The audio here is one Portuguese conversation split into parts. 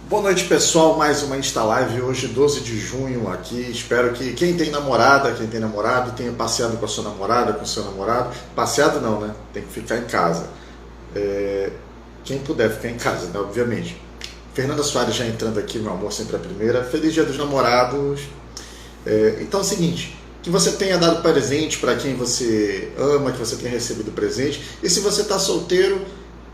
Boa noite, pessoal. Mais uma Insta Live hoje, 12 de junho aqui. Espero que quem tem namorada, quem tem namorado, tenha passeado com a sua namorada, com o seu namorado. Passeado não, né? Tem que ficar em casa. Quem puder ficar em casa, né? Obviamente. Fernanda Soares já entrando aqui, meu amor, sempre a primeira. Feliz Dia dos Namorados. Então é o seguinte, que você tenha dado presente para quem você ama, que você tenha recebido presente. E se você está solteiro,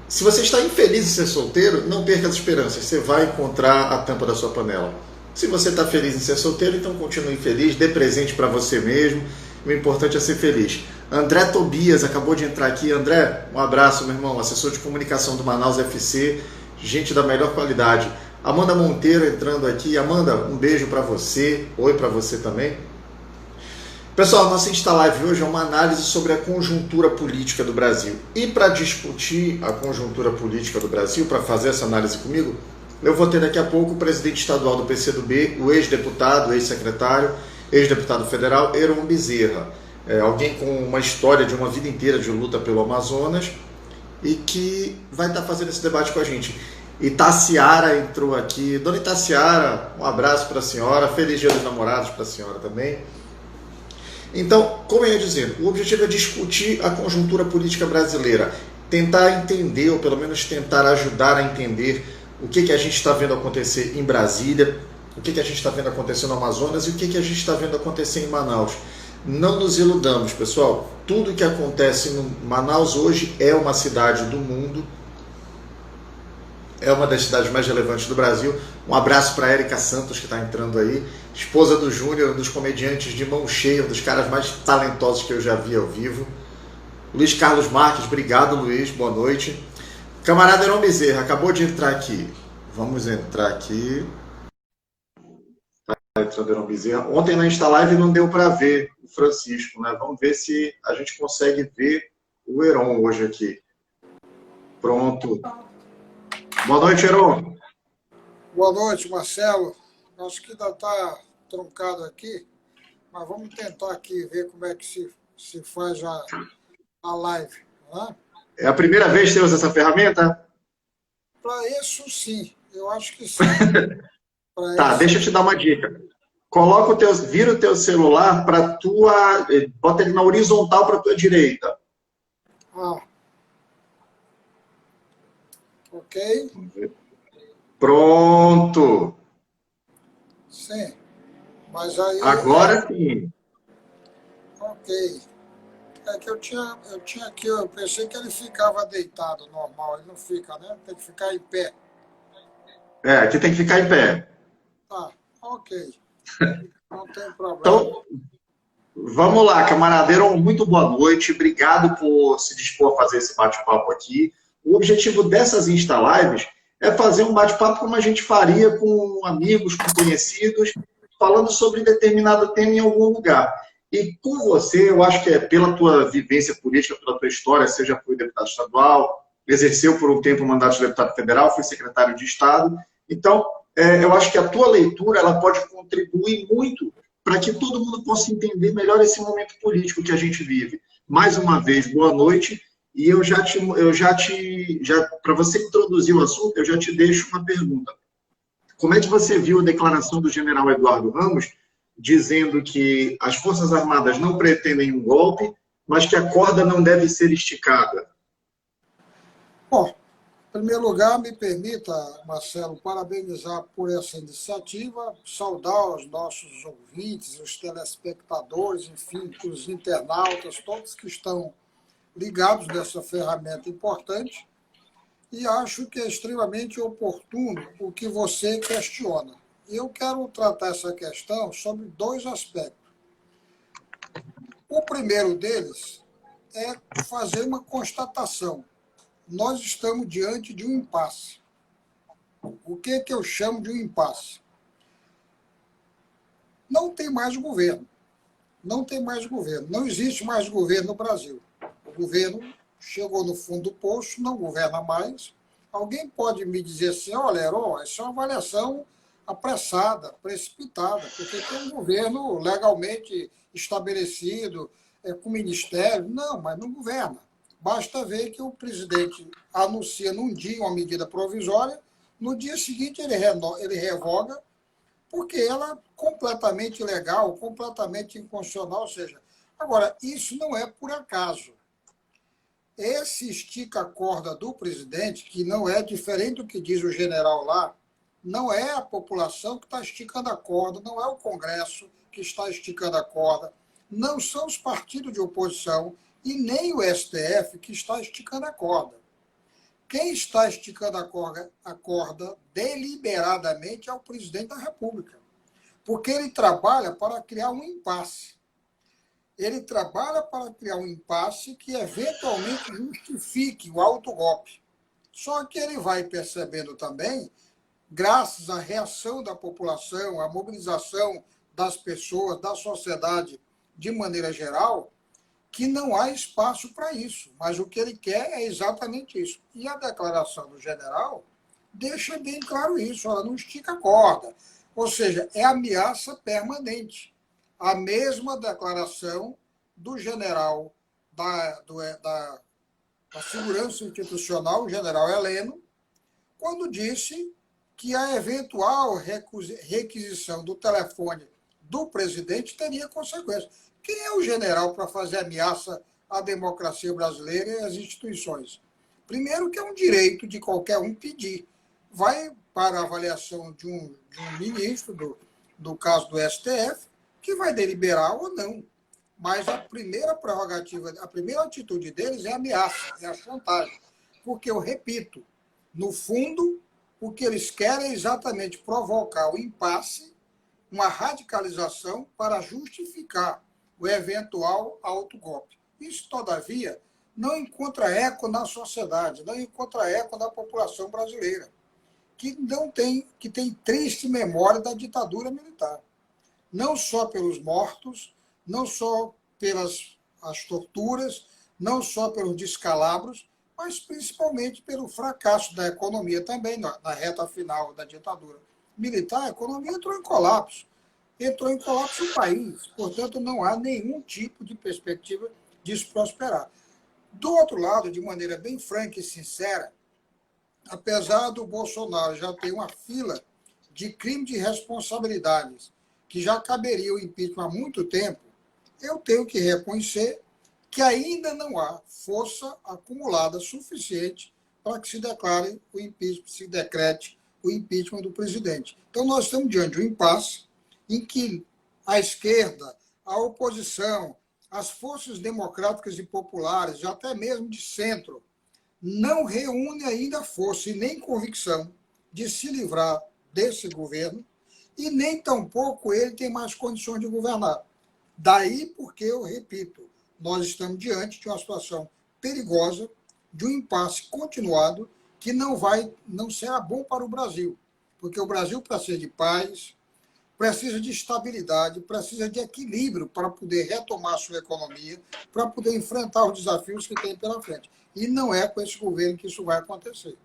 se você está infeliz em ser solteiro, não perca as esperanças. Você vai encontrar a tampa da sua panela. Se você está feliz em ser solteiro, então continue feliz, dê presente para você mesmo. O importante é ser feliz. André Tobias acabou de entrar aqui. André, um abraço, meu irmão. Assessor de comunicação do Manaus FC. Gente da melhor qualidade. Amanda Monteiro entrando aqui. Amanda, um beijo para você. Oi para você também. Pessoal, a nossa Insta Live hoje é uma análise sobre a conjuntura política do Brasil. E para discutir a conjuntura política do Brasil, para fazer essa análise comigo, eu vou ter daqui a pouco o presidente estadual do PCdoB, o ex-deputado, ex-secretário, ex-deputado federal, Heron Bezerra. Alguém com uma história de uma vida inteira de luta pelo Amazonas e que vai estar fazendo esse debate com a gente. Itaciara entrou aqui. Dona Itaciara, um abraço para a senhora. Feliz Dia dos Namorados para a senhora também. Então, como eu ia dizendo, o objetivo é discutir a conjuntura política brasileira, tentar entender, ou pelo menos tentar ajudar a entender o que a gente está vendo acontecer em Brasília, o que a gente está vendo acontecer no Amazonas e o que a gente está vendo acontecer em Manaus. Não nos iludamos, pessoal. Tudo que acontece no Manaus hoje é uma cidade do mundo, é uma das cidades mais relevantes do Brasil. Um abraço para a Érica Santos, que está entrando aí, esposa do Júnior, um dos comediantes de mão cheia, um dos caras mais talentosos que eu já vi ao vivo. Luiz Carlos Marques, obrigado, Luiz, boa noite. Camarada Heron Bezerra, acabou de entrar aqui. Vamos entrar aqui. Está entrando Heron Bezerra. Ontem na Insta Live não deu para ver o Francisco, né? Vamos ver se a gente consegue ver o Heron hoje aqui. Pronto. Boa noite, Heron. Boa noite, Marcelo. Acho que ainda está truncado aqui, mas vamos tentar aqui ver como é que se faz a live. Né? É a primeira vez que você usa essa ferramenta? Para isso, sim. Eu acho que sim. Para Tá, isso, deixa eu te dar uma dica. Coloca vira o teu celular para tua, bota ele na horizontal para tua direita. ah, ok? Pronto. Sim. Mas aí, Agora sim. ok. É que eu tinha aqui, eu pensei que ele ficava deitado, normal. Ele não fica, né? Tem que ficar em pé. Aqui tem que ficar em pé. Tá, ok. Não tem problema. Então, vamos lá, camaradeiro. Muito boa noite. Obrigado por se dispor a fazer esse bate-papo aqui. O objetivo dessas Insta Lives é fazer um bate-papo como a gente faria com amigos, com conhecidos, falando sobre determinado tema em algum lugar. E com você, eu acho que é pela tua vivência política, pela tua história, você já foi deputado estadual, exerceu por um tempo o mandato de deputado federal, foi secretário de Estado. Então, eu acho que a tua leitura ela pode contribuir muito para que todo mundo possa entender melhor esse momento político que a gente vive. Mais uma vez, boa noite. E para você introduzir o assunto, eu já te deixo uma pergunta. Como é que você viu a declaração do general Eduardo Ramos dizendo que as Forças Armadas não pretendem um golpe, mas que a corda não deve ser esticada? Bom, em primeiro lugar, me permita, Marcelo, parabenizar por essa iniciativa, saudar os nossos ouvintes, os telespectadores, enfim, os internautas, todos que estão ligados nessa ferramenta importante, e acho que é extremamente oportuno o que você questiona. Eu quero tratar essa questão sobre dois aspectos. O primeiro deles é fazer uma constatação. Nós estamos diante de um impasse. O que eu chamo de um impasse? Não tem mais governo. Não tem mais governo. Não existe mais governo no Brasil. O governo chegou no fundo do poço, não governa mais. Alguém pode me dizer assim, olha, Heron, isso é uma avaliação apressada, precipitada, porque tem um governo legalmente estabelecido, com ministério. Não, mas não governa. Basta ver que o presidente anuncia num dia uma medida provisória, No dia seguinte, ele revoga, porque ela é completamente ilegal, completamente inconstitucional. Ou seja, agora, isso não é por acaso. Esse estica-corda do presidente, que não é diferente do que diz o general lá, não é a população que está esticando a corda, não é o Congresso que está esticando a corda, não são os partidos de oposição e nem o STF que está esticando a corda. Quem está esticando a corda deliberadamente é o presidente da República, porque ele trabalha para criar um impasse. Ele trabalha para criar um impasse que eventualmente justifique o autogolpe. Só que ele vai percebendo também, graças à reação da população, à mobilização das pessoas, da sociedade de maneira geral, que não há espaço para isso. Mas o que ele quer é exatamente isso. E a declaração do general deixa bem claro isso. Ela não estica a corda. Ou seja, é ameaça permanente. A mesma declaração do general da Segurança Institucional, o general Heleno, quando disse que a eventual requisição do telefone do presidente teria consequências. Quem é o general para fazer ameaça à democracia brasileira e às instituições? Primeiro, que é um direito de qualquer um pedir. Vai para a avaliação de um ministro, do caso do STF, que vai deliberar ou não. Mas a primeira prerrogativa, a primeira atitude deles é a ameaça, é a chantagem. Porque, eu repito, no fundo, o que eles querem é exatamente provocar o impasse, uma radicalização para justificar o eventual autogolpe. Isso, todavia, não encontra eco na sociedade, não encontra eco na população brasileira, que tem triste memória da ditadura militar. Não só pelos mortos, não só pelas as torturas, não só pelos descalabros, mas principalmente pelo fracasso da economia também, na reta final da ditadura militar. A economia entrou em colapso. Entrou em colapso o país. Portanto, não há nenhum tipo de perspectiva disso prosperar. Do outro lado, de maneira bem franca e sincera, apesar do Bolsonaro já ter uma fila de crimes de responsabilidades que já caberia o impeachment há muito tempo, eu tenho que reconhecer que ainda não há força acumulada suficiente para que se declare o impeachment, se decrete o impeachment do presidente. Então, nós estamos diante de um impasse em que a esquerda, a oposição, as forças democráticas e populares, até mesmo de centro, não reúnem ainda força e nem convicção de se livrar desse governo, e nem tampouco ele tem mais condições de governar. Daí porque, eu repito, nós estamos diante de uma situação perigosa, de um impasse continuado, que não será bom para o Brasil, porque o Brasil precisa de paz, precisa de estabilidade, precisa de equilíbrio para poder retomar a sua economia, para poder enfrentar os desafios que tem pela frente. E não é com esse governo que isso vai acontecer.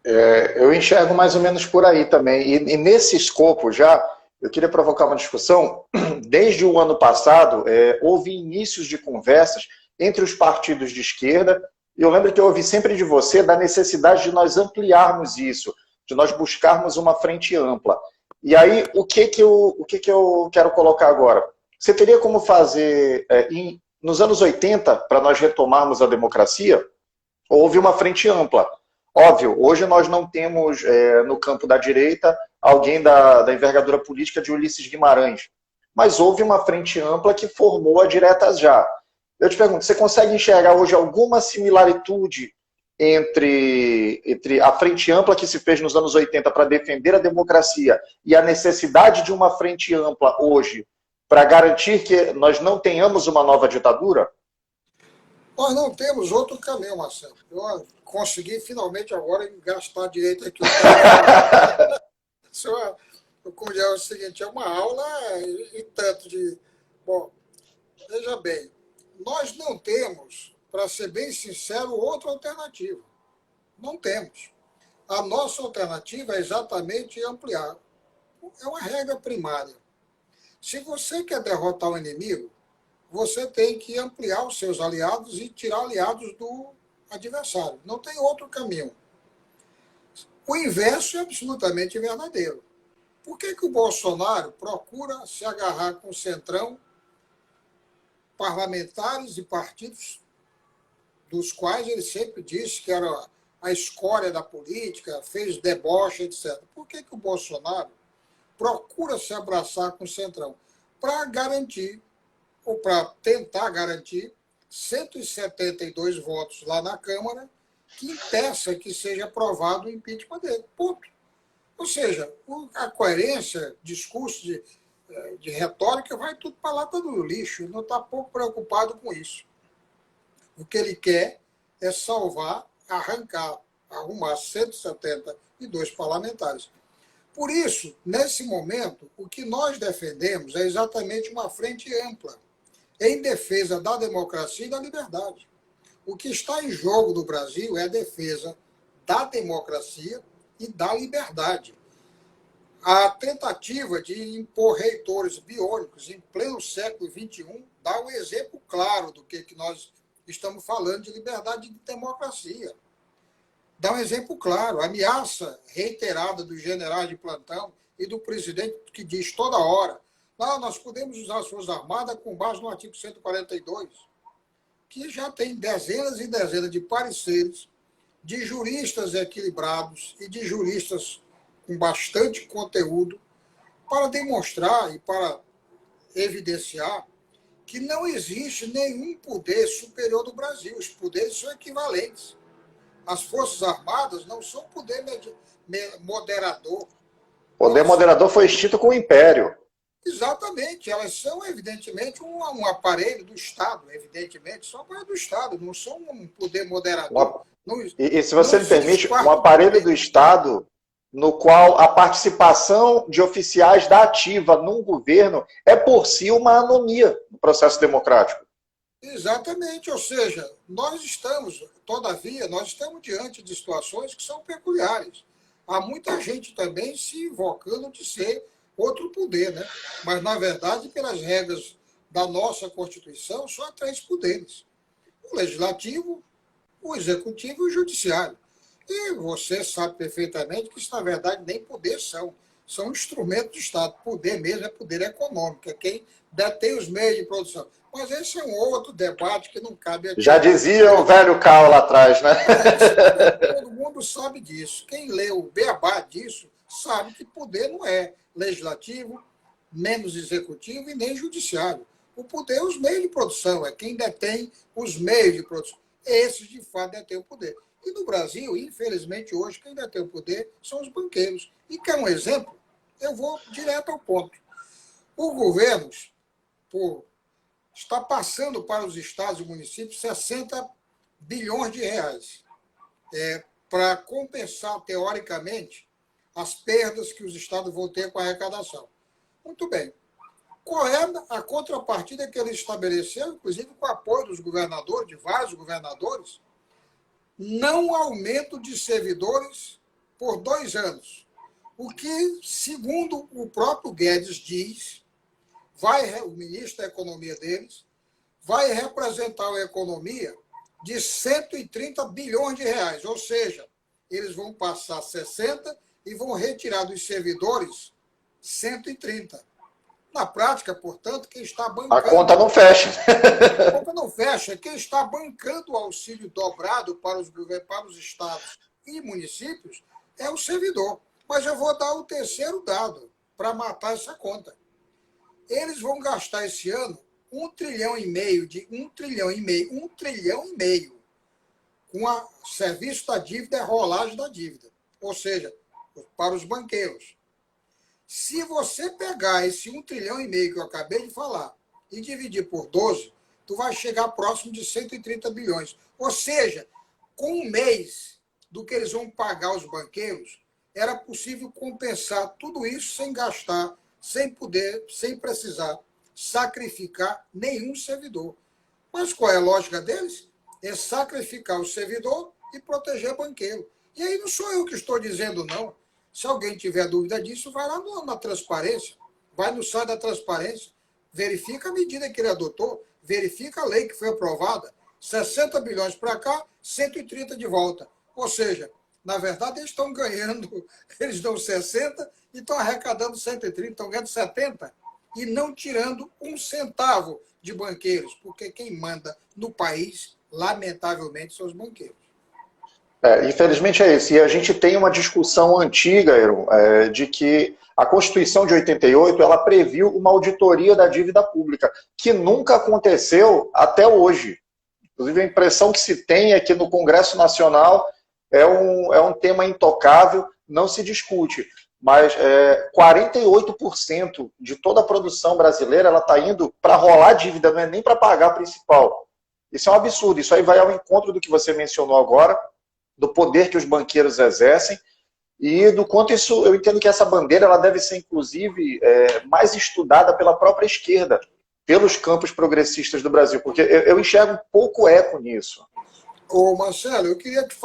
Eu enxergo mais ou menos por aí também. E nesse escopo já, eu queria provocar uma discussão. Desde o ano passado, houve inícios de conversas entre os partidos de esquerda, e eu lembro que eu ouvi sempre de você da necessidade de nós ampliarmos isso, de nós buscarmos uma frente ampla. E aí, o que eu quero colocar agora? Você teria como fazer, nos anos 80, para nós retomarmos a democracia, houve uma frente ampla. Óbvio, hoje nós não temos no campo da direita alguém da envergadura política de Ulisses Guimarães, mas houve uma frente ampla que formou a Diretas Já. Eu te pergunto, você consegue enxergar hoje alguma similaritude entre a frente ampla que se fez nos anos 80 para defender a democracia e a necessidade de uma frente ampla hoje para garantir que nós não tenhamos uma nova ditadura? Nós não temos outro caminho, Marcelo. Eu consegui finalmente agora gastar direito aqui. Como já é o seguinte, é uma aula e tanto de... Bom, veja bem, nós não temos, para ser bem sincero, outra alternativa. Não temos. A nossa alternativa é exatamente ampliar. É uma regra primária. Se você quer derrotar o inimigo, você tem que ampliar os seus aliados e tirar aliados do adversário. Não tem outro caminho. O inverso é absolutamente verdadeiro. Por que o Bolsonaro procura se agarrar com o Centrão, parlamentares e partidos dos quais ele sempre disse que era a escória da política, fez deboche, etc. Por que o Bolsonaro procura se abraçar com o Centrão? Para garantir, ou para tentar garantir, 172 votos lá na Câmara que impeça que seja aprovado o impeachment dele. Ponto. Ou seja, a coerência, discurso de retórica, vai tudo para a lata do lixo. Ele não está pouco preocupado com isso. O que ele quer é salvar, arrumar 172 parlamentares. Por isso, nesse momento, o que nós defendemos é exatamente uma frente ampla, em defesa da democracia e da liberdade. O que está em jogo no Brasil é a defesa da democracia e da liberdade. A tentativa de impor reitores biônicos em pleno século XXI dá um exemplo claro do que nós estamos falando de liberdade e de democracia. Dá um exemplo claro, a ameaça reiterada dos generais de plantão e do presidente que diz toda hora: não, nós podemos usar as Forças Armadas com base no artigo 142, que já tem dezenas e dezenas de pareceres de juristas equilibrados e de juristas com bastante conteúdo para demonstrar e para evidenciar que não existe nenhum poder superior do Brasil. Os poderes são equivalentes. As Forças Armadas não são poder moderador. O poder moderador foi extinto com o Império. Exatamente. Elas são, evidentemente, um aparelho do Estado. Evidentemente, são um aparelho do Estado, não são um poder moderador. E se você me permite, um aparelho do Estado no qual a participação de oficiais da ativa num governo é por si uma anomia no processo democrático. Exatamente, ou seja, nós estamos diante de situações que são peculiares. Há muita gente também se invocando de ser outro poder, né? Mas, na verdade, pelas regras da nossa Constituição, só há 3 poderes: o Legislativo, o Executivo e o Judiciário. E você sabe perfeitamente que isso, na verdade, nem poder são instrumentos do Estado. Poder mesmo é poder econômico, é quem detém os meios de produção. Mas esse é um outro debate que não cabe aqui. Já dizia o velho Cal lá atrás, né? Todo mundo sabe disso. Quem lê o beabá disso sabe que poder não é legislativo, menos executivo e nem judiciário. O poder é os meios de produção, é quem detém os meios de produção. Esses, de fato, detêm o poder. E no Brasil, infelizmente, hoje, quem detém o poder são os banqueiros. E quer um exemplo? Eu vou direto ao ponto. O governo está passando para os estados e municípios 60 bilhões de reais para compensar, teoricamente, as perdas que os estados vão ter com a arrecadação. Muito bem. Qual é a contrapartida que ele estabeleceu, inclusive com o apoio dos governadores, de vários governadores? Não aumento de servidores por 2 anos. O que, segundo o próprio Guedes diz, o ministro da Economia deles, vai representar uma economia de 130 bilhões de reais. Ou seja, eles vão passar 60 e vão retirar dos servidores 130. Na prática, portanto, quem está bancando... A conta não fecha. A conta não fecha. Quem está bancando o auxílio dobrado para os estados e municípios é o servidor. Mas eu vou dar o terceiro dado para matar essa conta. Eles vão gastar esse ano 1 trilhão e meio com o serviço da dívida e a rolagem da dívida. Ou seja, para os banqueiros. Se você pegar esse 1 trilhão e meio que eu acabei de falar e dividir por 12, tu vai chegar próximo de 130 bilhões. Ou seja, com um mês do que eles vão pagar aos banqueiros, era possível compensar tudo isso sem gastar, sem precisar sacrificar nenhum servidor. Mas qual é a lógica deles? É sacrificar o servidor e proteger o banqueiro. E aí não sou eu que estou dizendo, não. Se alguém tiver dúvida disso, vai lá na transparência, vai no site da transparência, verifica a medida que ele adotou, verifica a lei que foi aprovada, 60 bilhões para cá, 130 de volta. Ou seja, Na verdade, eles estão ganhando, eles dão 60 e estão arrecadando 130, estão ganhando 70 e não tirando um centavo de banqueiros, porque quem manda no país, lamentavelmente, são os banqueiros. Infelizmente é isso. E a gente tem uma discussão antiga, Aaron, de que a Constituição de 88 ela previu uma auditoria da dívida pública, que nunca aconteceu até hoje. Inclusive, a impressão que se tem é que no Congresso Nacional é um tema intocável, não se discute. Mas 48% de toda a produção brasileira ela está indo para rolar dívida, não é nem para pagar a principal. Isso é um absurdo. Isso aí vai ao encontro do que você mencionou agora, do poder que os banqueiros exercem e do quanto isso, eu entendo que essa bandeira ela deve ser, inclusive, mais estudada pela própria esquerda, pelos campos progressistas do Brasil, porque eu enxergo pouco eco nisso. Ô Marcelo, eu queria te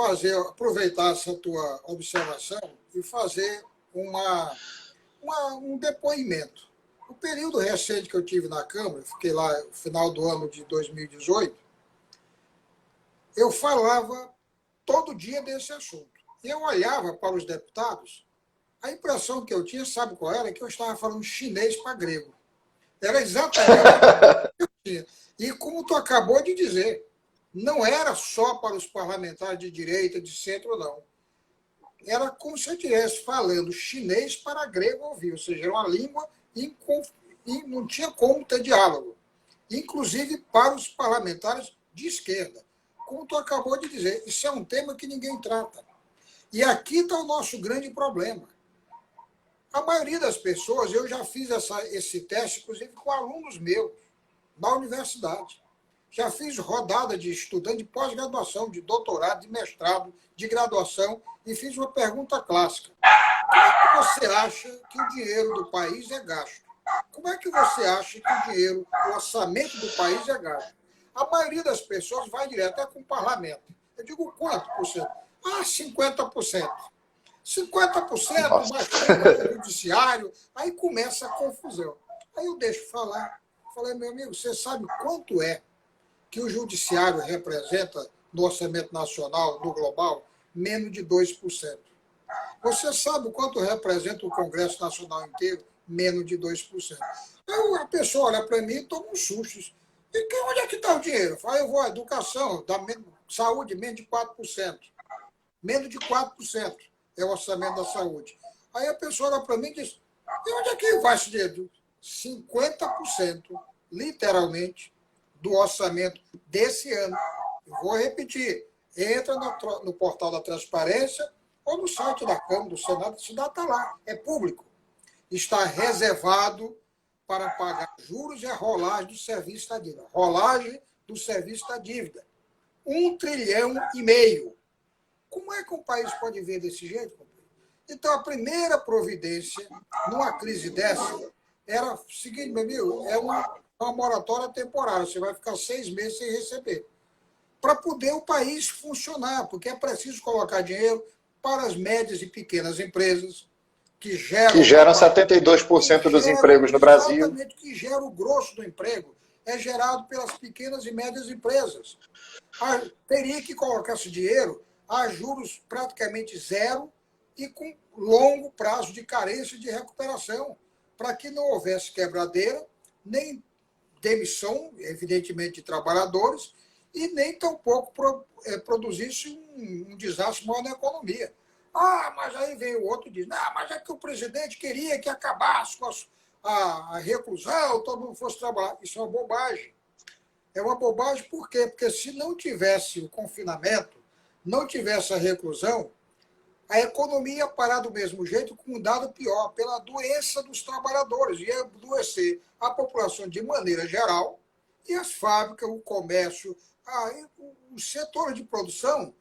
aproveitar essa tua observação e fazer um depoimento. O período recente que eu tive na Câmara, fiquei lá no final do ano de 2018, eu falava todo dia desse assunto. E eu olhava para os deputados, a impressão que eu tinha, sabe qual era? Que eu estava falando chinês para grego. Era exatamente o que eu tinha. E como tu acabou de dizer, não era só para os parlamentares de direita, de centro, não. Era como se eu estivesse falando chinês para grego ouvir, ou seja, era uma língua e não tinha como ter diálogo. Inclusive para os parlamentares de esquerda. Como tu acabou de dizer, isso é um tema que ninguém trata. E aqui está o nosso grande problema. A maioria das pessoas, eu já fiz esse teste, inclusive com alunos meus, na universidade. Já fiz rodada de estudante de pós-graduação, de doutorado, de mestrado, de graduação, e fiz uma pergunta clássica. Como é que você acha que o dinheiro do país é gasto? Como é que você acha que o orçamento do país é gasto? A maioria das pessoas vai direto até com o parlamento. Eu digo quanto por cento? 50%. 50% mais o judiciário, aí começa a confusão. Aí eu deixo falar. Falei, meu amigo, você sabe quanto é que o judiciário representa no orçamento nacional, no global? Menos de 2%. Você sabe quanto representa o Congresso Nacional inteiro? Menos de 2%. Aí a pessoa olha para mim e toma um susto. E onde é que está o dinheiro? Fala, eu vou à educação, saúde, menos de 4%. Menos de 4% é o orçamento da saúde. Aí a pessoa olha para mim e diz, e onde é que vai esse dinheiro? 50%, literalmente, do orçamento desse ano. Eu vou repetir, entra no portal da transparência ou no site da Câmara, do Senado, esse dado está lá, é público. Está reservado para pagar juros e a rolagem do serviço da dívida. Rolagem do serviço da dívida. 1,5 trilhão. Como é que um país pode ver desse jeito? Então, a primeira providência numa crise dessa era o seguinte, meu amigo, é uma moratória temporária. Você vai ficar 6 meses sem receber. Para poder o país funcionar, porque é preciso colocar dinheiro para as médias e pequenas empresas, que geram 72% dos empregos no Brasil. Exatamente, que gera o grosso do emprego. É gerado pelas pequenas e médias empresas. Teria que colocar esse dinheiro a juros praticamente zero e com longo prazo de carência e de recuperação, para que não houvesse quebradeira, nem demissão, evidentemente, de trabalhadores, e nem tampouco produzisse um desastre maior na economia. Mas aí vem o outro e diz, mas é que o presidente queria que acabasse com a reclusão, todo mundo fosse trabalhar. Isso é uma bobagem. É uma bobagem por quê? Porque se não tivesse o confinamento, não tivesse a reclusão, a economia ia parar do mesmo jeito, com um dado pior, pela doença dos trabalhadores. Ia adoecer a população de maneira geral, e as fábricas, o comércio, os setores de produção,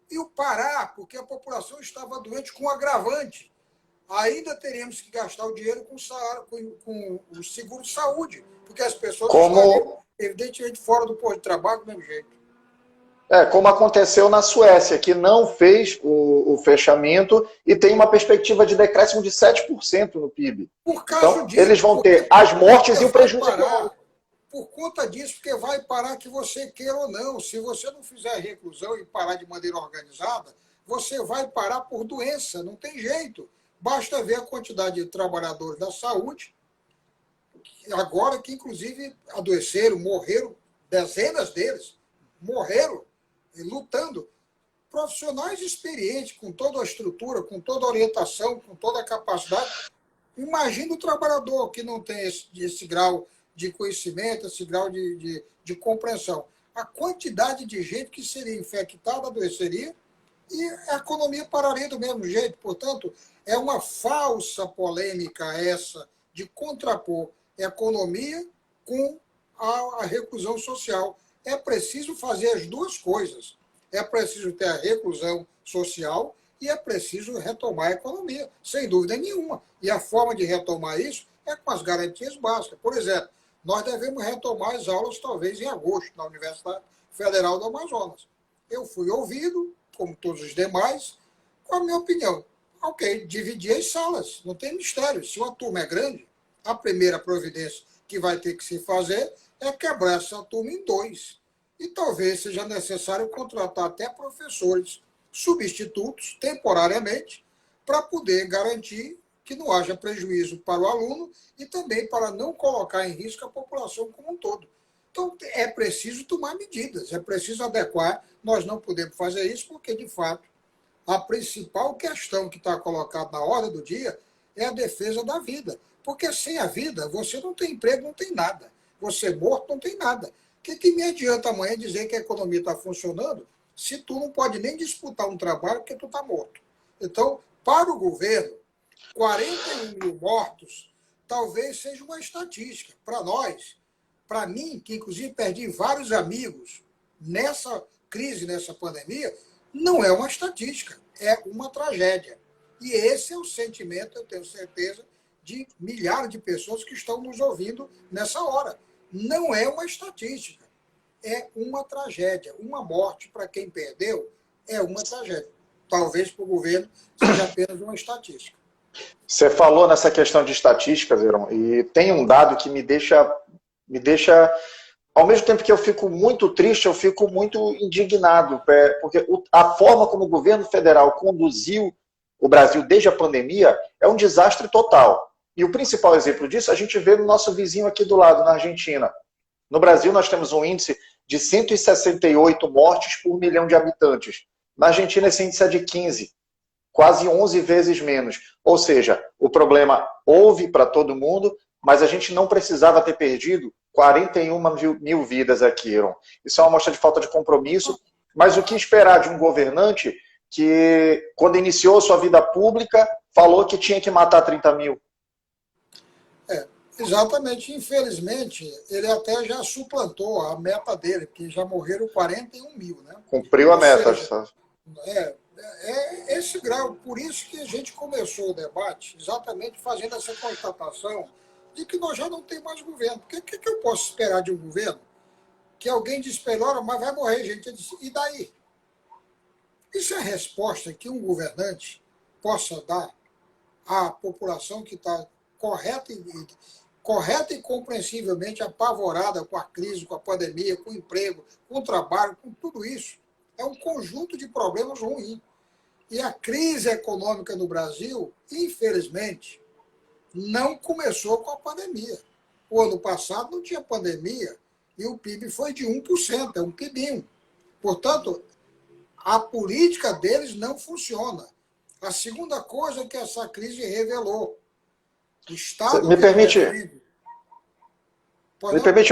e o parar, porque a população estava doente com agravante. Ainda teríamos que gastar o dinheiro com o seguro de saúde, porque as pessoas estariam, evidentemente, fora do posto de trabalho do mesmo jeito. Como aconteceu na Suécia, que não fez o fechamento e tem uma perspectiva de decréscimo de 7% no PIB. Por causa então, disso, eles vão ter as mortes e o prejuízo econômico. Por conta disso, porque vai parar que você queira ou não. Se você não fizer reclusão e parar de maneira organizada, você vai parar por doença, não tem jeito. Basta ver a quantidade de trabalhadores da saúde, agora que inclusive adoeceram, morreram, dezenas deles morreram lutando. Profissionais experientes, com toda a estrutura, com toda a orientação, com toda a capacidade. Imagina o trabalhador que não tem esse grau de conhecimento, esse grau de compreensão. A quantidade de gente que seria infectada, adoeceria, e a economia pararia do mesmo jeito. Portanto, é uma falsa polêmica essa de contrapor economia com a reclusão social. É preciso fazer as duas coisas. É preciso ter a reclusão social e é preciso retomar a economia, sem dúvida nenhuma. E a forma de retomar isso é com as garantias básicas. Por exemplo, nós devemos retomar as aulas talvez em agosto, na Universidade Federal do Amazonas. Eu fui ouvido, como todos os demais, com a minha opinião. Ok, dividir as salas, não tem mistério. Se uma turma é grande, a primeira providência que vai ter que se fazer é quebrar essa turma em dois. E talvez seja necessário contratar até professores substitutos, temporariamente, para poder garantir que não haja prejuízo para o aluno e também para não colocar em risco a população como um todo. Então, é preciso tomar medidas, é preciso adequar. Nós não podemos fazer isso porque, de fato, a principal questão que está colocada na ordem do dia é a defesa da vida. Porque sem a vida, você não tem emprego, não tem nada. Você morto, não tem nada. O que me adianta amanhã dizer que a economia está funcionando se tu não pode nem disputar um trabalho porque tu está morto? Então, para o governo, 41 mil mortos talvez seja uma estatística. Para nós, para mim, que inclusive perdi vários amigos nessa crise, nessa pandemia, não é uma estatística, é uma tragédia. E esse é o sentimento, eu tenho certeza, de milhares de pessoas que estão nos ouvindo nessa hora. Não é uma estatística, é uma tragédia. Uma morte para quem perdeu é uma tragédia. Talvez para o governo seja apenas uma estatística. Você falou nessa questão de estatísticas, Heron, e tem um dado que me deixa, ao mesmo tempo que eu fico muito triste, eu fico muito indignado, porque a forma como o governo federal conduziu o Brasil desde a pandemia é um desastre total. E o principal exemplo disso a gente vê no nosso vizinho aqui do lado, na Argentina. No Brasil, nós temos um índice de 168 mortes por milhão de habitantes. Na Argentina, esse índice é de 15, quase 11 vezes menos. Ou seja, o problema houve para todo mundo, mas a gente não precisava ter perdido 41 mil vidas aqui, Heron. Isso é uma mostra de falta de compromisso, mas o que esperar de um governante que, quando iniciou sua vida pública, falou que tinha que matar 30 mil? Exatamente. Infelizmente, ele até já suplantou a meta dele, porque já morreram 41 mil. Né? Cumpriu a meta. É esse grau. Por isso que a gente começou o debate, exatamente fazendo essa constatação de que nós já não temos mais governo. Porque o que eu posso esperar de um governo? Que alguém diz para ele, olha, mas vai morrer gente. Ele diz, e daí? Isso é a resposta que um governante possa dar à população que está correta e compreensivelmente apavorada com a crise, com a pandemia, com o emprego, com o trabalho, com tudo isso. É um conjunto de problemas ruins. E a crise econômica no Brasil, infelizmente, não começou com a pandemia. O ano passado não tinha pandemia e o PIB foi de 1%, é um PIBinho. Portanto, a política deles não funciona. A segunda coisa que essa crise revelou. O Estado me permite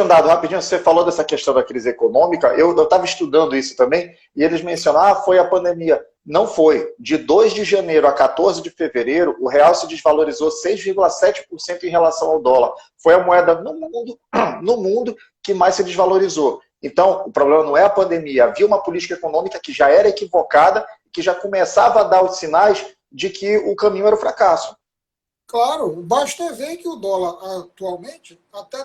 um dado rapidinho. Você falou dessa questão da crise econômica. Eu estava estudando isso também e eles mencionaram, foi a pandemia. Não foi. De 2 de janeiro a 14 de fevereiro, o real se desvalorizou 6,7% em relação ao dólar. Foi a moeda no mundo que mais se desvalorizou. Então, o problema não é a pandemia. Havia uma política econômica que já era equivocada, que já começava a dar os sinais de que o caminho era o fracasso. Claro, basta ver que o dólar atualmente até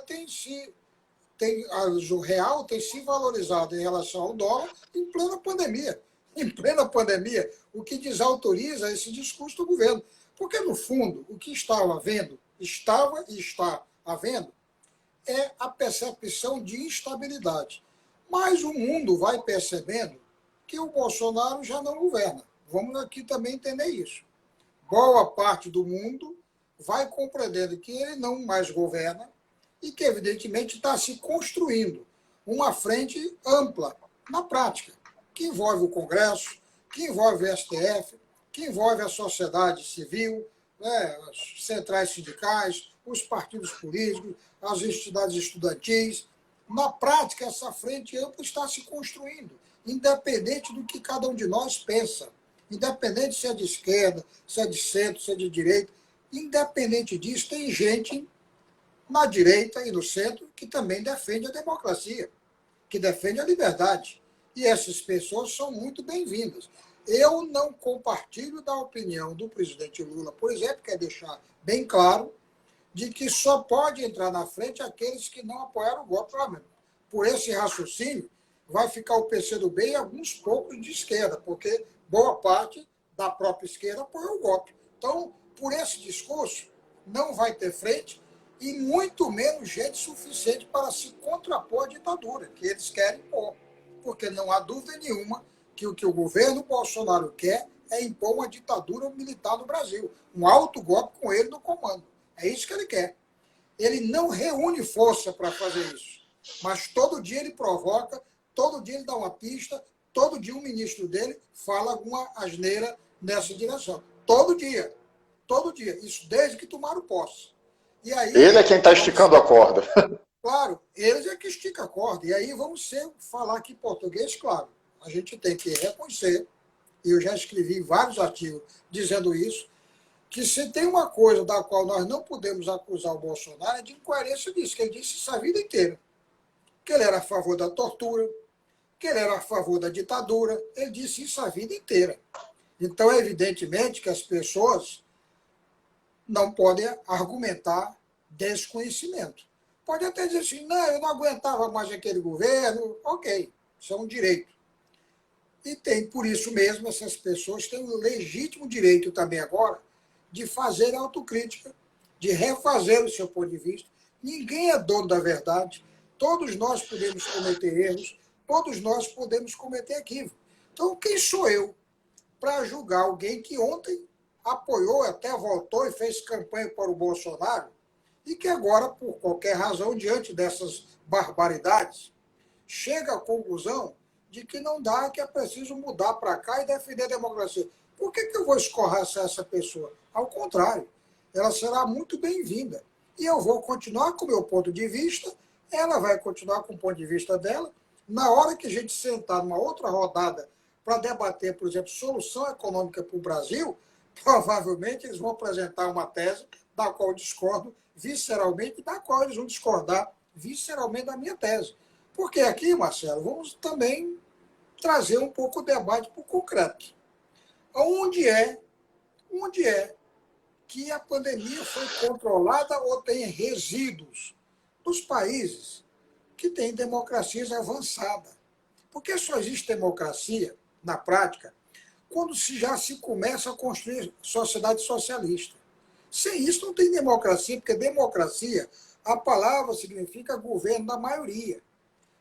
o real tem se valorizado em relação ao dólar em plena pandemia. Em plena pandemia, o que desautoriza esse discurso do governo. Porque, no fundo, o que estava e está havendo, é a percepção de instabilidade. Mas o mundo vai percebendo que o Bolsonaro já não governa. vamos aqui também entender isso. Boa parte do mundo vai compreendendo que ele não mais governa e que, evidentemente, está se construindo uma frente ampla, na prática, que envolve o Congresso, que envolve o STF, que envolve a sociedade civil, né, as centrais sindicais, os partidos políticos, as entidades estudantis. Na prática, essa frente ampla está se construindo, independente do que cada um de nós pensa, independente se é de esquerda, se é de centro, se é de direita, independente disso, tem gente na direita e no centro que também defende a democracia, que defende a liberdade. E essas pessoas são muito bem-vindas. Eu não compartilho da opinião do presidente Lula, por exemplo, quer deixar bem claro, de que só pode entrar na frente aqueles que não apoiaram o golpe. Por esse raciocínio, vai ficar o PCdoB e alguns poucos de esquerda, porque boa parte da própria esquerda apoiou o golpe. Então, por esse discurso, não vai ter frente e muito menos gente suficiente para se contrapor à ditadura, que eles querem impor. Porque não há dúvida nenhuma que o governo Bolsonaro quer é impor uma ditadura militar no Brasil, um alto golpe com ele no comando. É isso que ele quer. Ele não reúne força para fazer isso, mas todo dia ele provoca, todo dia ele dá uma pista, todo dia um ministro dele fala alguma asneira nessa direção. Todo dia. Todo dia. Isso desde que tomaram posse. E aí, ele é quem está esticando a corda. Claro, eles é que estica a corda. E aí vamos falar aqui em português, claro. A gente tem que reconhecer, e eu já escrevi vários artigos dizendo isso, que se tem uma coisa da qual nós não podemos acusar o Bolsonaro é de incoerência disso, que ele disse isso a vida inteira. Que ele era a favor da tortura, que ele era a favor da ditadura, ele disse isso a vida inteira. Então, evidentemente que as pessoas não podem argumentar desconhecimento. Pode até dizer assim, não, eu não aguentava mais aquele governo, ok, isso é um direito. E tem, por isso mesmo, essas pessoas têm o legítimo direito também agora de fazer autocrítica, de refazer o seu ponto de vista. Ninguém é dono da verdade, todos nós podemos cometer erros, todos nós podemos cometer equívocos. Então, quem sou eu para julgar alguém que ontem apoiou, até votou e fez campanha para o Bolsonaro, e que agora, por qualquer razão, diante dessas barbaridades, chega à conclusão de que não dá, que é preciso mudar para cá e defender a democracia. Por que eu vou escorraçar essa pessoa? Ao contrário, ela será muito bem-vinda. E eu vou continuar com o meu ponto de vista, ela vai continuar com o ponto de vista dela. Na hora que a gente sentar numa outra rodada para debater, por exemplo, solução econômica para o Brasil, provavelmente eles vão apresentar uma tese da qual eu discordo visceralmente, da qual eles vão discordar visceralmente da minha tese. Porque aqui, Marcelo, vamos também trazer um pouco o debate para o concreto. Onde é que a pandemia foi controlada ou tem resíduos nos países que têm democracias avançadas? Porque só existe democracia, na prática, quando já se começa a construir sociedade socialista. Sem isso não tem democracia, porque democracia, a palavra significa governo da maioria.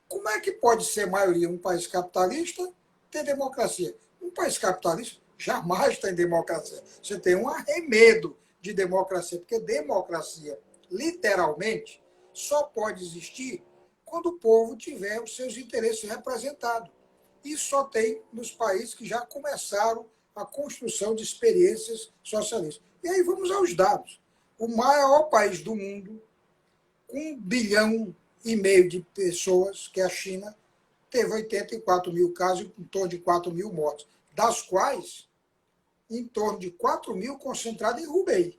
Como é que pode ser maioria um país capitalista ter democracia? Um país capitalista jamais tem democracia. Você tem um arremedo de democracia, porque democracia, literalmente, só pode existir quando o povo tiver os seus interesses representados. Isso só tem nos países que já começaram a construção de experiências socialistas. E aí vamos aos dados. O maior país do mundo, com 1,5 bilhão de pessoas, que é a China, teve 84 mil casos e em torno de 4 mil mortes, das quais em torno de 4 mil concentrados em Hubei.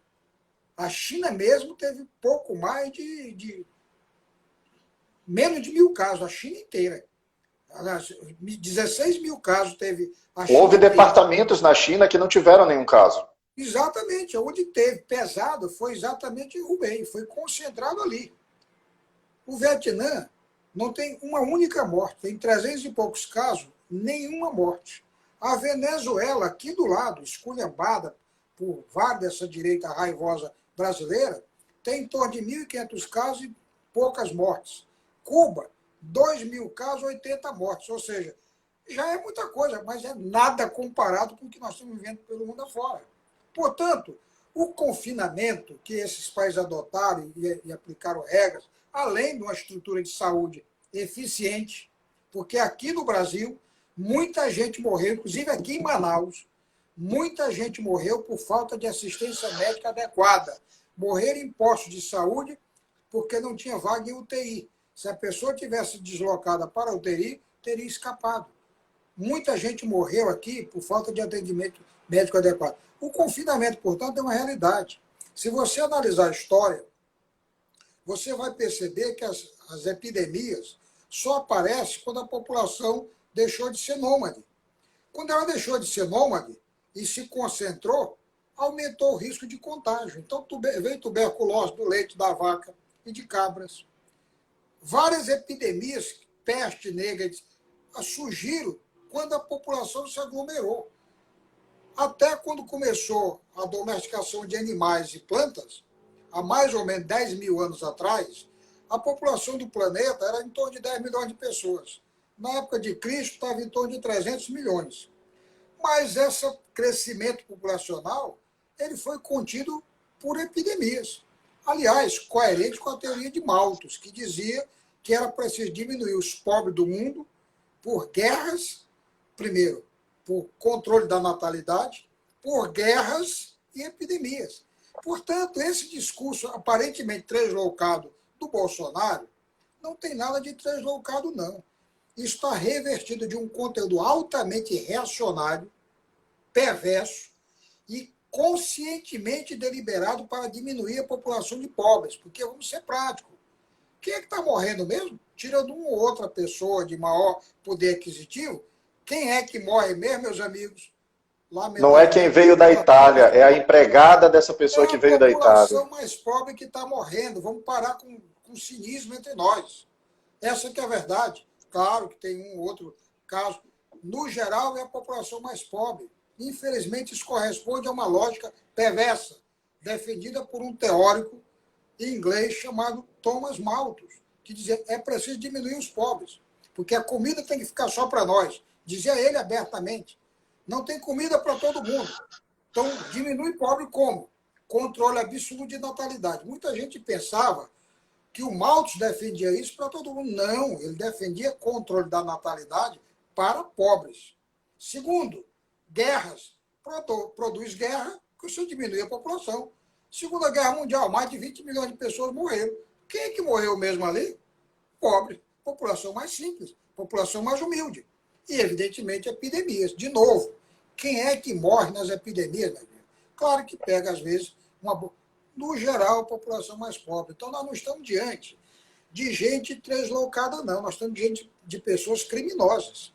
A China mesmo teve pouco mais menos de 1.000 casos, a China inteira. 16 mil casos teve a China. Houve departamentos na China que não tiveram nenhum caso. Exatamente, onde teve pesado foi exatamente em Hubei, foi concentrado ali. O Vietnã não tem uma única morte, tem 300 e poucos casos, nenhuma morte. A Venezuela, aqui do lado, esculhambada por vários dessa direita raivosa brasileira, tem em torno de 1.500 casos e poucas mortes. Cuba, 2.000 casos, 80 mortes. Ou seja, já é muita coisa, mas é nada comparado com o que nós estamos vivendo pelo mundo afora. Portanto, o confinamento que esses países adotaram e aplicaram regras, além de uma estrutura de saúde eficiente, porque aqui no Brasil, muita gente morreu, inclusive aqui em Manaus, muita gente morreu por falta de assistência médica adequada. Morreram em postos de saúde porque não tinha vaga em UTI. Se a pessoa tivesse deslocada para a UTI, teria escapado. Muita gente morreu aqui por falta de atendimento médico adequado. O confinamento, portanto, é uma realidade. Se você analisar a história, você vai perceber que as epidemias só aparecem quando a população deixou de ser nômade. Quando ela deixou de ser nômade e se concentrou, aumentou o risco de contágio. Então, veio tuberculose do leite da vaca e de cabras. Várias epidemias, peste negra, surgiram quando a população se aglomerou. Até quando começou a domesticação de animais e plantas, há mais ou menos 10 mil anos atrás, a população do planeta era em torno de 10 milhões de pessoas. Na época de Cristo, estava em torno de 300 milhões. Mas esse crescimento populacional ele foi contido por epidemias. Aliás, coerente com a teoria de Malthus, que dizia que era preciso diminuir os pobres do mundo por guerras, primeiro, por controle da natalidade, por guerras e epidemias. Portanto, esse discurso aparentemente translocado do Bolsonaro não tem nada de translocado, não. Isso está revertido de um conteúdo altamente reacionário, perverso e conscientemente deliberado para diminuir a população de pobres, porque vamos ser práticos. Quem é que está morrendo mesmo? Tirando uma ou outra pessoa de maior poder aquisitivo, quem é que morre mesmo, meus amigos? Não é quem veio da Itália, é a empregada dessa pessoa que veio da Itália. É a população mais pobre que está morrendo. Vamos parar com cinismo entre nós. Essa que é a verdade. Claro que tem um outro caso. No geral, é a população mais pobre. Infelizmente, isso corresponde a uma lógica perversa, defendida por um teórico inglês chamado Thomas Malthus, que dizia é preciso diminuir os pobres, porque a comida tem que ficar só para nós. Dizia ele abertamente. Não tem comida para todo mundo. Então, diminui pobre como? Controle absoluto de natalidade. Muita gente pensava que o Malthus defendia isso para todo mundo. Não, ele defendia controle da natalidade para pobres. Segundo, guerras. Produz guerra, que você diminui a população. Segunda Guerra Mundial, mais de 20 milhões de pessoas morreram. Quem é que morreu mesmo ali? Pobre. População mais simples, população mais humilde. E, evidentemente, epidemias. De novo, quem é que morre nas epidemias? Claro que pega, às vezes, no geral, a população mais pobre. Então, nós não estamos diante de gente translocada, não. Nós estamos diante de pessoas criminosas,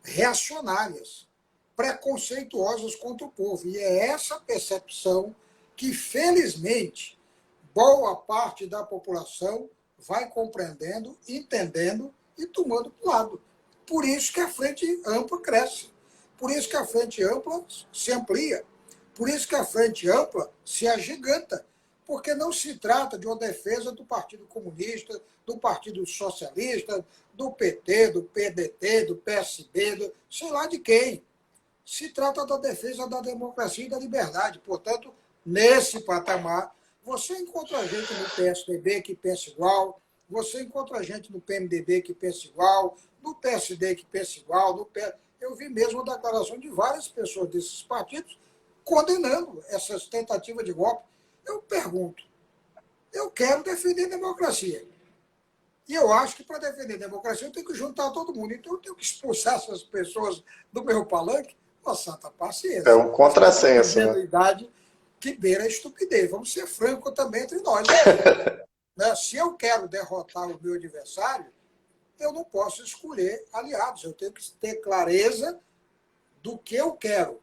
reacionárias, preconceituosas contra o povo. E é essa percepção que, felizmente, boa parte da população vai compreendendo, entendendo e tomando para o lado. Por isso que a Frente Ampla cresce. Por isso que a Frente Ampla se amplia. Por isso que a Frente Ampla se agiganta. Porque não se trata de uma defesa do Partido Comunista, do Partido Socialista, do PT, do PDT, do PSB, sei lá de quem. Se trata da defesa da democracia e da liberdade. Portanto, nesse patamar, você encontra gente no PSDB que pensa igual, você encontra gente no PMDB que pensa igual, no PSD que pensa igual, eu vi mesmo a declaração de várias pessoas desses partidos condenando essas tentativas de golpe. Eu pergunto, eu quero defender a democracia. E eu acho que para defender a democracia eu tenho que juntar todo mundo. Então eu tenho que expulsar essas pessoas do meu palanque. Uma santa paciência. É um contrassenso, né? Que beira a estupidez. Vamos ser francos também entre nós. Né? Se eu quero derrotar o meu adversário, eu não posso escolher aliados. Eu tenho que ter clareza do que eu quero.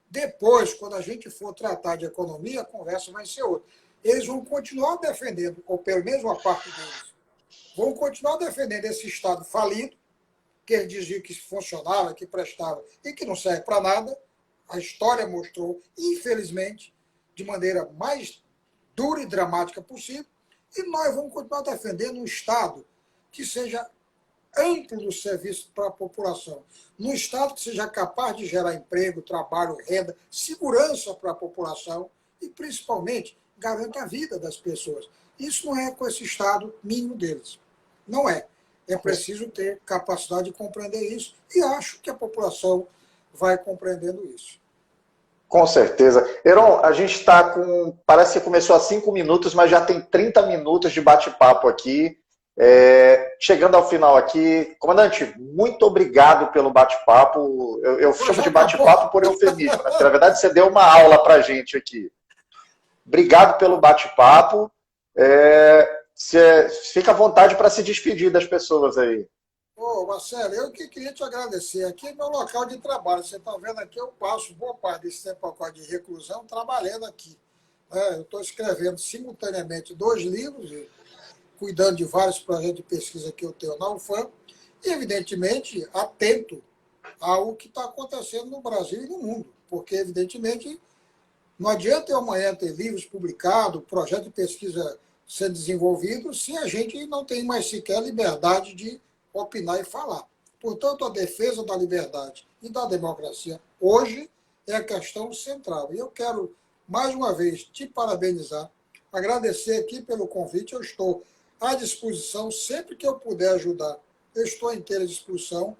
Depois, quando a gente for tratar de economia, a conversa vai ser outra. Eles vão continuar defendendo, ou pelo menos uma parte deles, vão continuar defendendo esse Estado falido, que eles diziam que funcionava, que prestava e que não serve para nada. A história mostrou, infelizmente, de maneira mais dura e dramática possível. E nós vamos continuar defendendo um Estado que seja amplo do serviço para a população. Num Estado que seja capaz de gerar emprego, trabalho, renda, segurança para a população e, principalmente, garanta a vida das pessoas. Isso não é com esse Estado mínimo deles. Não é. É preciso ter capacidade de compreender isso e acho que a população vai compreendendo isso. Com certeza. Heron, a gente está com... Parece que começou há 5 minutos, mas já tem 30 minutos de bate-papo aqui. Chegando ao final aqui, comandante, muito obrigado pelo bate-papo. Eu chamo de bate-papo por eufemismo, né? Porque, na verdade, você deu uma aula para a gente aqui. Obrigado pelo bate-papo. Fica à vontade para se despedir das pessoas aí. Marcelo, eu que queria te agradecer. Aqui é meu local de trabalho. Você está vendo aqui, eu passo boa parte desse tempo de reclusão trabalhando aqui. Eu estou escrevendo simultaneamente 2 livros, cuidando de vários projetos de pesquisa que eu tenho na UFAM, e, evidentemente, atento ao que está acontecendo no Brasil e no mundo. Porque, evidentemente, não adianta eu amanhã ter livros publicados, projeto de pesquisa sendo desenvolvido, se a gente não tem mais sequer liberdade de opinar e falar. Portanto, a defesa da liberdade e da democracia hoje é a questão central. E eu quero, mais uma vez, te parabenizar, agradecer aqui pelo convite. Eu estou à disposição, sempre que eu puder ajudar, eu estou à inteira disposição.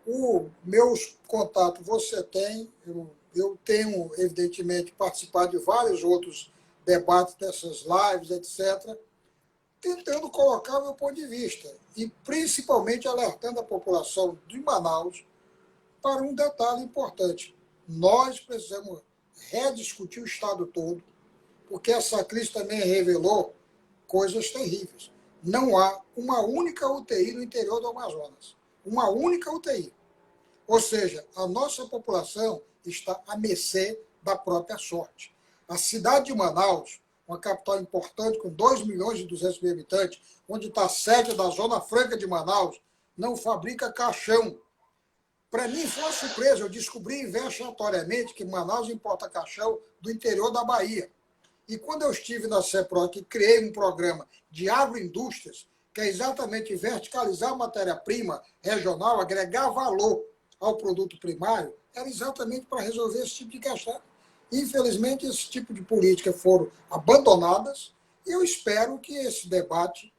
Os meus contatos você tem, eu tenho, evidentemente, participado de vários outros debates dessas lives, etc., tentando colocar o meu ponto de vista e principalmente alertando a população de Manaus para um detalhe importante. Nós precisamos rediscutir o Estado todo, porque essa crise também revelou coisas terríveis. Não há uma única UTI no interior do Amazonas. Uma única UTI. Ou seja, a nossa população está à mercê da própria sorte. A cidade de Manaus, uma capital importante com 2 milhões e 200 mil habitantes, onde está a sede da Zona Franca de Manaus, não fabrica caixão. Para mim foi uma surpresa, eu descobri vexatoriamente que Manaus importa caixão do interior da Bahia. E quando eu estive na CEPROC e criei um programa de agroindústrias, que é exatamente verticalizar a matéria-prima regional, agregar valor ao produto primário, era exatamente para resolver esse tipo de questão. Infelizmente, esse tipo de política foram abandonadas e eu espero que esse debate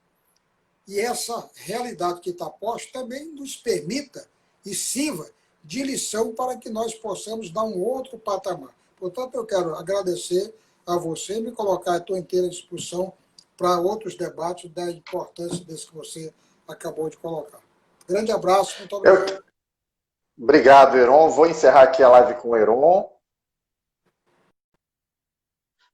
e essa realidade que está posta também nos permita e sirva de lição para que nós possamos dar um outro patamar. Portanto, eu quero agradecer a você e me colocar à tua inteira disposição para outros debates da importância desse que você acabou de colocar. Grande abraço, muito obrigado. Obrigado, Heron. Vou encerrar aqui a live com o Heron.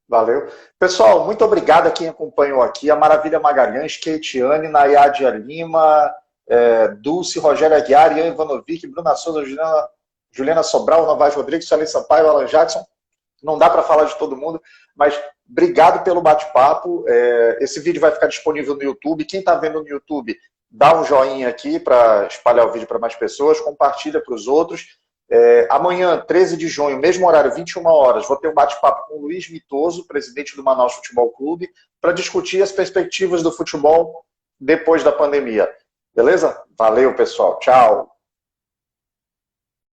Valeu. Pessoal, muito obrigado a quem acompanhou aqui. A Maravilha Magalhães, Keitiane, Nayádia Lima, Dulce, Rogério Aguiar, Ian Ivanovic, Bruna Souza, Juliana Sobral, Novaes Rodrigues, Sueli Sampaio, Alan Jackson. Não dá para falar de todo mundo, mas obrigado pelo bate-papo. Esse vídeo vai ficar disponível no YouTube. Quem está vendo no YouTube, dá um joinha aqui para espalhar o vídeo para mais pessoas, compartilha para os outros. Amanhã, 13 de junho, mesmo horário, 21 horas, vou ter um bate-papo com o Luiz Mitoso, presidente do Manaus Futebol Clube, para discutir as perspectivas do futebol depois da pandemia. Beleza? Valeu, pessoal. Tchau.